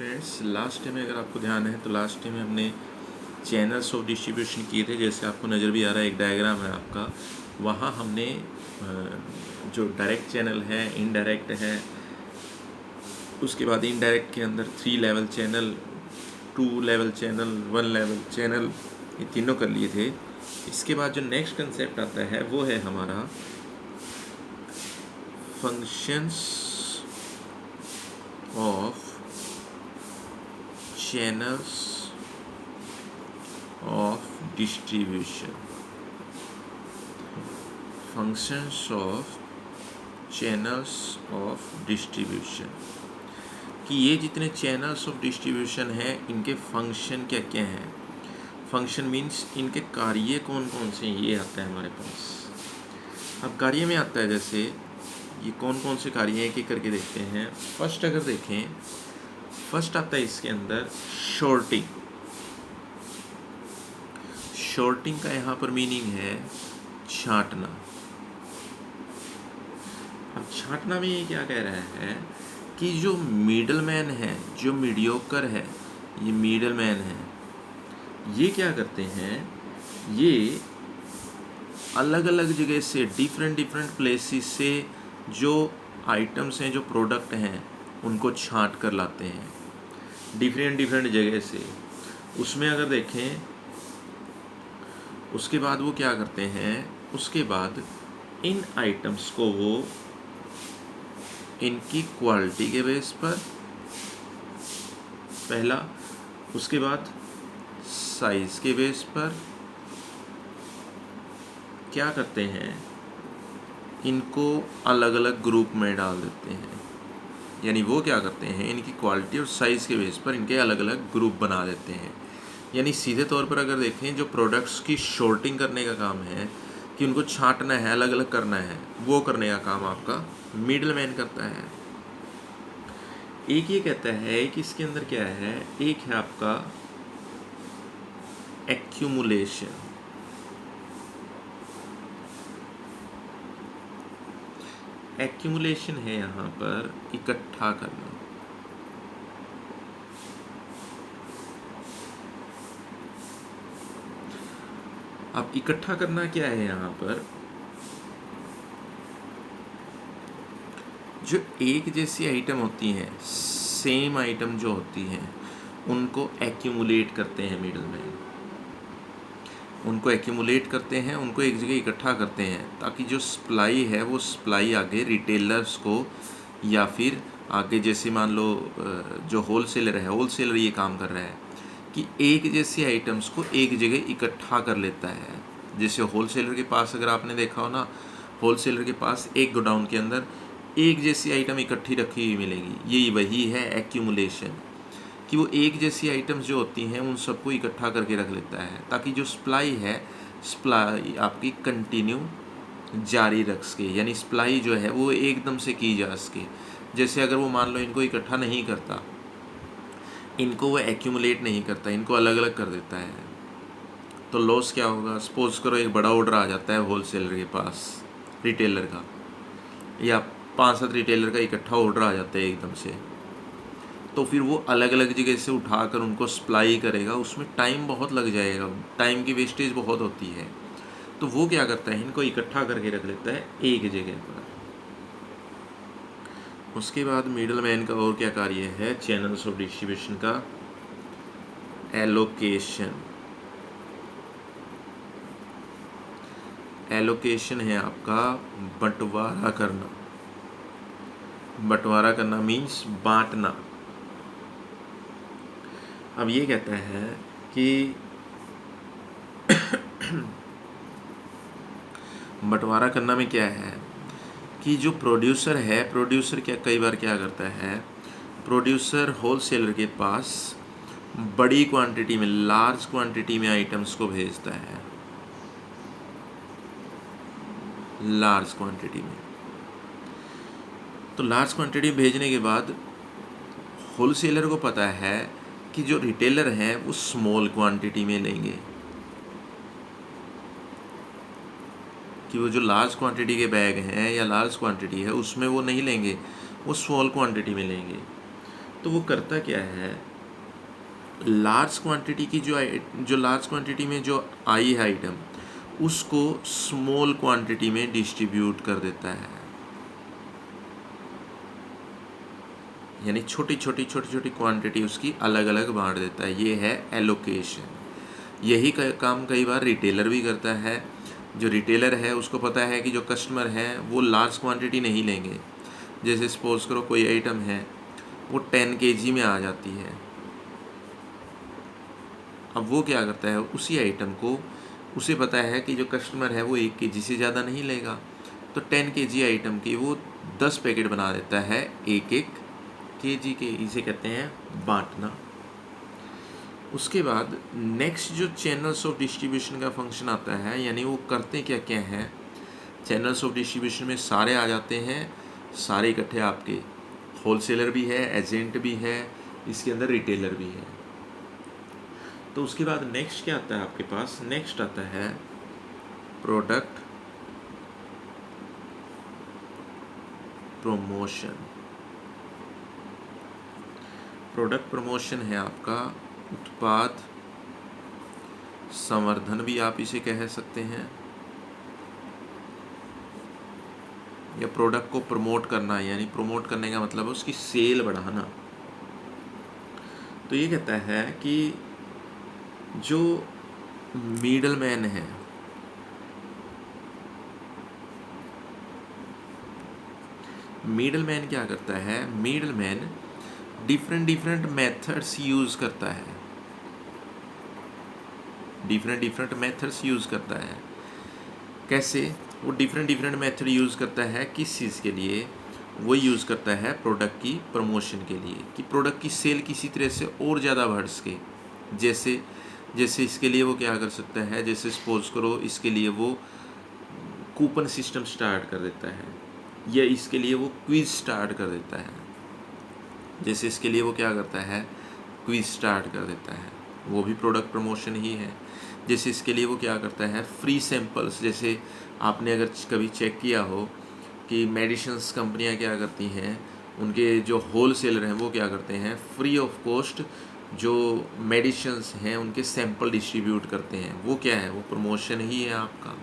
Friends, last time में अगर आपको ध्यान है तो लास्ट टाइम में हमने चैनल्स ऑफ डिस्ट्रीब्यूशन किए थे। जैसे आपको नज़र भी आ रहा है, एक डायग्राम है आपका। वहाँ हमने जो डायरेक्ट चैनल है, इनडायरेक्ट है, उसके बाद इनडायरेक्ट के अंदर 3 level channel, 2 level channel, 1 level channel, ये तीनों कर लिए थे। इसके बाद जो नेक्स्ट कंसेप्ट आता है वो है हमारा functions of channels of distribution। functions of channels of distribution कि ये जितने चैनल्स ऑफ डिस्ट्रीब्यूशन हैं इनके फंक्शन क्या क्या हैं। फंक्शन मीन्स इनके कार्य कौन कौन से हैं, ये आता है हमारे पास। अब कार्य में आता है जैसे ये कौन कौन से कार्य हैं, एक एक करके देखते हैं। फर्स्ट अगर देखें, फर्स्ट आता है इसके अंदर शॉर्टिंग। शॉर्टिंग का यहाँ पर मीनिंग है छांटना। अब छांटना में ये क्या कह रहा है कि जो मिडलमैन है, जो मीडियोकर है, ये मिडलमैन है, ये क्या करते हैं, ये अलग अलग जगह से, डिफरेंट प्लेसेस से जो आइटम्स हैं, जो प्रोडक्ट हैं, उनको छांट कर लाते हैं डिफरेंट जगह से। उसमें अगर देखें, उसके बाद वो क्या करते हैं, उसके बाद इन आइटम्स को वो इनकी क्वालिटी के बेस पर पहला, उसके बाद साइज़ के बेस पर क्या करते हैं, इनको अलग अलग ग्रुप में डाल देते हैं। यानी वो क्या करते हैं, इनकी क्वालिटी और साइज़ के बेस पर इनके अलग अलग ग्रुप बना देते हैं। यानी सीधे तौर पर अगर देखें, जो प्रोडक्ट्स की शॉर्टिंग करने का काम है, कि उनको छांटना है, अलग अलग करना है, वो करने का काम आपका मिडलमैन करता है। एक ये कहता है कि इसके अंदर क्या है, एक है आपका एक्यूमुलेशन। एक्यूमुलेशन है यहाँ पर इकट्ठा करना। अब इकट्ठा करना क्या है, यहाँ पर जो एक जैसी आइटम होती हैं, सेम आइटम जो होती हैं, उनको एक्यूमुलेट करते हैं मिडलमैन। उनको एक्यूमुलेट करते हैं, उनको एक जगह इकट्ठा करते हैं, ताकि जो सप्लाई है वो सप्लाई आगे रिटेलर्स को, या फिर आगे जैसे मान लो जो होलसेलर है, होलसेलर ये काम कर रहा है कि एक जैसी आइटम्स को एक जगह इकट्ठा कर लेता है। जैसे होलसेलर के पास अगर आपने देखा हो ना, होलसेलर के पास एक गोडाउन के अंदर एक जैसी आइटम इकट्ठी रखी हुई मिलेगी, यही वही है एक्यूमुलेशन, कि वो एक जैसी आइटम्स जो होती हैं उन सबको इकट्ठा करके रख लेता है, ताकि जो सप्लाई है, सप्लाई आपकी कंटिन्यू जारी रख सके। यानी सप्लाई जो है वो एकदम से की जा सके। जैसे अगर वो मान लो इनको इकट्ठा नहीं करता, इनको वो एक्यूमुलेट नहीं करता, इनको अलग अलग कर देता है, तो लॉस क्या होगा। सपोज करो एक बड़ा ऑर्डर आ जाता है होलसेलर के पास, रिटेलर का, या 5-7 रिटेलर का इकट्ठा ऑर्डर आ जाता है एकदम से, तो फिर वो अलग अलग जगह से उठाकर उनको सप्लाई करेगा, उसमें टाइम बहुत लग जाएगा, टाइम की वेस्टेज बहुत होती है। तो वो क्या करता है, इनको इकट्ठा करके रख लेता है एक जगह पर। उसके बाद मिडलमैन का और क्या कार्य है, चैनल्स ऑफ डिस्ट्रीब्यूशन का एलोकेशन। एलोकेशन है आपका बंटवारा करना। बंटवारा करना मीन्स बांटना। अब ये कहता है कि बंटवारा करना में क्या है कि जो प्रोड्यूसर है, प्रोड्यूसर क्या कई बार क्या करता है, प्रोड्यूसर होलसेलर के पास बड़ी क्वांटिटी में, लार्ज क्वांटिटी में आइटम्स को भेजता है, लार्ज क्वांटिटी में। तो लार्ज क्वांटिटी भेजने के बाद होलसेलर को पता है कि जो रिटेलर हैं वो स्मॉल क्वांटिटी में लेंगे, कि वो जो लार्ज क्वांटिटी के बैग हैं या लार्ज क्वांटिटी है उसमें वो नहीं लेंगे, वो स्मॉल क्वांटिटी में लेंगे। तो वो करता क्या है, लार्ज क्वांटिटी की जो लार्ज क्वांटिटी में जो आई है आइटम, उसको स्मॉल क्वांटिटी में डिस्ट्रीब्यूट कर देता है। यानी छोटी छोटी क्वांटिटी उसकी अलग अलग बांट देता है। ये है एलोकेशन। यही काम कई बार रिटेलर भी करता है। जो रिटेलर है उसको पता है कि जो कस्टमर हैं वो लार्ज क्वांटिटी नहीं लेंगे। जैसे सपोज करो कोई आइटम है वो 10 kg में आ जाती है। अब वो क्या करता है, उसी आइटम को उसे पता है कि जो कस्टमर है वो 1 kg से ज़्यादा नहीं लेगा, तो 10 kg आइटम की वो 10 पैकेट बना देता है 1-1 kg के। इसे कहते हैं बांटना। उसके बाद नेक्स्ट जो चैनल्स ऑफ डिस्ट्रीब्यूशन का फंक्शन आता है, यानी वो करते क्या क्या हैं। चैनल्स ऑफ डिस्ट्रीब्यूशन में सारे आ जाते हैं, सारे इकट्ठे आपके होलसेलर भी है, एजेंट भी है, इसके अंदर रिटेलर भी है। तो उसके बाद नेक्स्ट क्या आता है आपके पास, नेक्स्ट आता है प्रोडक्ट प्रमोशन। प्रोडक्ट प्रमोशन है आपका उत्पाद संवर्धन भी आप इसे कह सकते हैं, या प्रोडक्ट को प्रमोट करना, यानी प्रमोट करने का मतलब है उसकी सेल बढ़ाना। तो ये कहता है कि जो मिडल मैन है, मिडल मैन क्या करता है, middle man different methods use करता है, डिफरेंट मेथड्स यूज़ करता है। कैसे वो डिफरेंट मेथड यूज़ करता है, किस चीज़ के लिए, वो यूज़ करता है प्रोडक्ट की प्रमोशन के लिए, कि प्रोडक्ट की सेल किसी तरह से और ज़्यादा बढ़ सके। जैसे इसके लिए वो क्या कर सकता है, जैसे सपोज करो इसके लिए वो कूपन सिस्टम स्टार्ट कर देता है, या इसके लिए वो क्विज स्टार्ट कर देता है। जैसे इसके लिए वो क्या करता है, क्विज स्टार्ट कर देता है, वो भी प्रोडक्ट प्रमोशन ही है। जैसे इसके लिए वो क्या करता है, फ्री सैंपल्स। जैसे आपने अगर कभी चेक किया हो कि मेडिसिन्स कंपनियां क्या करती हैं, उनके जो होलसेलर हैं वो क्या करते हैं, फ्री ऑफ कॉस्ट जो मेडिसिन्स हैं उनके सैंपल डिस्ट्रीब्यूट करते हैं। वो क्या है, वो प्रमोशन ही है आपका।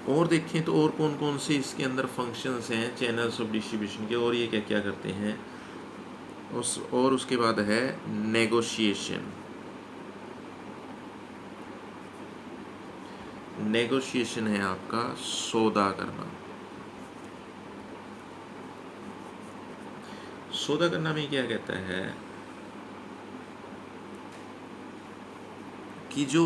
और देखें तो और कौन कौन से इसके अंदर फंक्शंस हैं चैनल्स ऑफ डिस्ट्रीब्यूशन के, और ये क्या क्या करते हैं। और उसके बाद है नेगोशिएशन। नेगोशिएशन है आपका सौदा करना। सौदा करना में क्या कहता है कि जो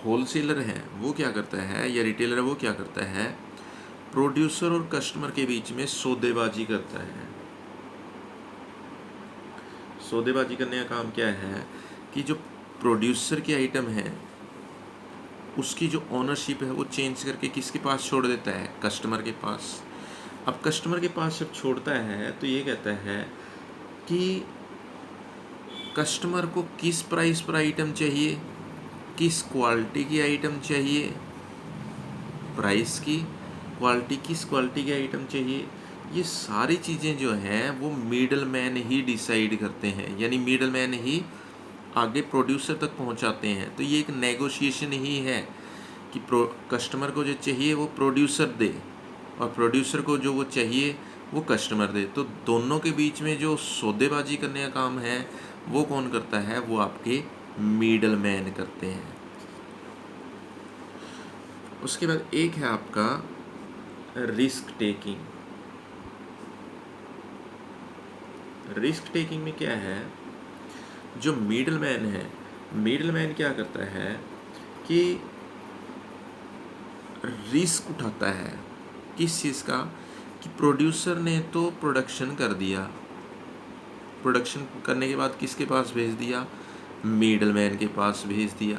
होलसेलर है वो क्या करता है, या रिटेलर है वो क्या करता है, प्रोड्यूसर और कस्टमर के बीच में सौदेबाजी करता है। सौदेबाजी करने का काम क्या है कि जो प्रोड्यूसर की आइटम है उसकी जो ओनरशिप है वो चेंज करके किसके पास छोड़ देता है, कस्टमर के पास। अब कस्टमर के पास जब छोड़ता है तो ये कहता है कि कस्टमर को किस प्राइस पर आइटम चाहिए, किस क्वालिटी की आइटम चाहिए, प्राइस की, क्वालिटी, किस क्वालिटी की आइटम चाहिए, ये सारी चीज़ें जो हैं वो मिडल मैन ही डिसाइड करते हैं, यानी मिडल मैन ही आगे प्रोड्यूसर तक पहुंचाते हैं। तो ये एक नेगोशिएशन ही है कि कस्टमर को जो चाहिए वो प्रोड्यूसर दे, और प्रोड्यूसर को जो वो चाहिए वो कस्टमर दे। तो दोनों के बीच में जो सौदेबाजी करने का काम है वो कौन करता है, वो आपके मिडल मैन करते हैं। उसके बाद एक है आपका रिस्क टेकिंग। रिस्क टेकिंग में क्या है, जो मिडल मैन है, मिडल मैन क्या करता है कि रिस्क उठाता है। किस चीज़ का, कि प्रोड्यूसर ने तो प्रोडक्शन कर दिया, प्रोडक्शन करने के बाद किसके पास भेज दिया, मिडल मैन के पास भेज दिया।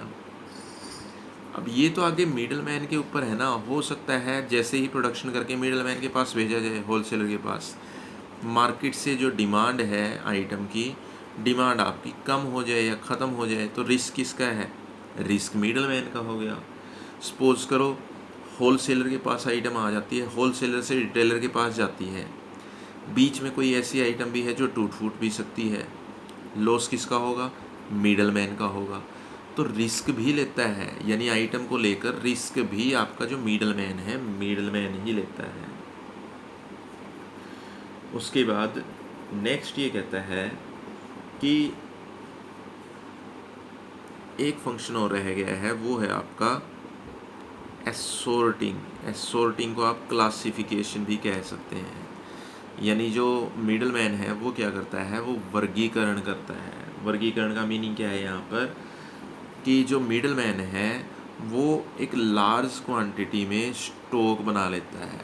अब ये तो आगे मिडल मैन के ऊपर है ना, हो सकता है जैसे ही प्रोडक्शन करके मिडल मैन के पास भेजा जाए, होलसेलर के पास, मार्केट से जो डिमांड है आइटम की, डिमांड आपकी कम हो जाए या ख़त्म हो जाए, तो रिस्क किसका है, रिस्क मिडल मैन का हो गया। सपोज करो होलसेलर के पास आइटम आ जाती है, होलसेलर से रिटेलर के पास जाती है, बीच में कोई ऐसी आइटम भी है जो टूट फूट भी सकती है, लॉस किसका होगा? मिडल मैन का होगा। तो रिस्क भी लेता है, यानी आइटम को लेकर रिस्क भी आपका जो मिडल मैन है, मिडल मैन ही लेता है। उसके बाद नेक्स्ट ये कहता है कि एक फंक्शन और रह गया है, वो है आपका एसोर्टिंग। एसोर्टिंग को आप क्लासिफिकेशन भी कह सकते हैं। यानी जो मिडल मैन है वो क्या करता है? वो वर्गीकरण करता है। वर्गीकरण का मीनिंग क्या है यहाँ पर? कि जो मिडल मैन है वो एक लार्ज क्वांटिटी में स्टॉक बना लेता है,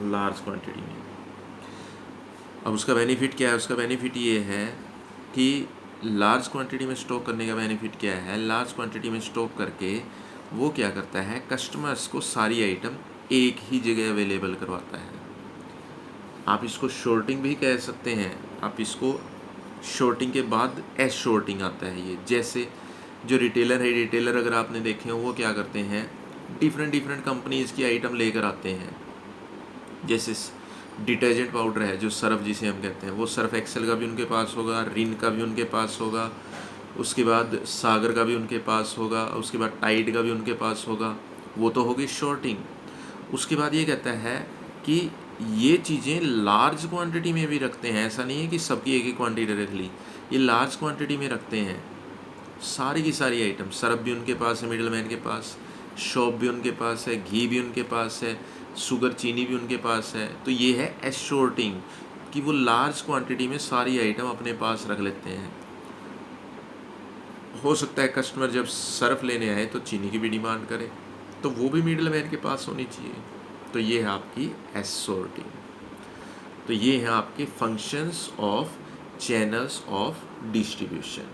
लार्ज क्वांटिटी में। अब उसका बेनिफिट क्या है? उसका बेनिफिट ये है कि लार्ज क्वांटिटी में स्टॉक करने का बेनिफिट क्या है? लार्ज क्वांटिटी में स्टॉक करके वो क्या करता है? कस्टमर्स को सारी आइटम एक ही जगह अवेलेबल करवाता है। आप इसको शॉर्टिंग भी कह सकते हैं। आप इसको शॉर्टिंग के बाद एस शॉर्टिंग आता है। ये जैसे जो रिटेलर है, रिटेलर अगर आपने देखे हो वो क्या करते हैं? डिफरेंट कंपनीज़ की आइटम लेकर आते हैं। जैसे डिटर्जेंट पाउडर है, जो सर्फ जिसे हम कहते हैं, वो सर्फ एक्सेल का भी उनके पास होगा, रिन का भी उनके पास होगा, उसके बाद सागर का भी उनके पास होगा, उसके बाद टाइड का भी उनके पास होगा। वो तो होगी शॉर्टिंग। उसके बाद ये कहता है कि ये चीज़ें लार्ज क्वांटिटी में भी रखते हैं। ऐसा नहीं है कि सबकी एक ही क्वांटिटी रख ली, ये लार्ज क्वांटिटी में रखते हैं सारी की सारी आइटम। सर्फ भी उनके पास है मिडल मैन के पास, शॉप भी उनके पास है, घी भी उनके पास है, शुगर चीनी भी उनके पास है। तो ये है एशोर्टिंग, कि वो लार्ज क्वांटिटी में सारी आइटम अपने पास रख लेते हैं। हो सकता है कस्टमर जब सर्फ लेने आए तो चीनी की भी डिमांड करे, तो वो भी मिडल मैन के पास होनी चाहिए। तो ये है आपकी एशोर्टिंग। तो ये है आपके functions of channels of distribution.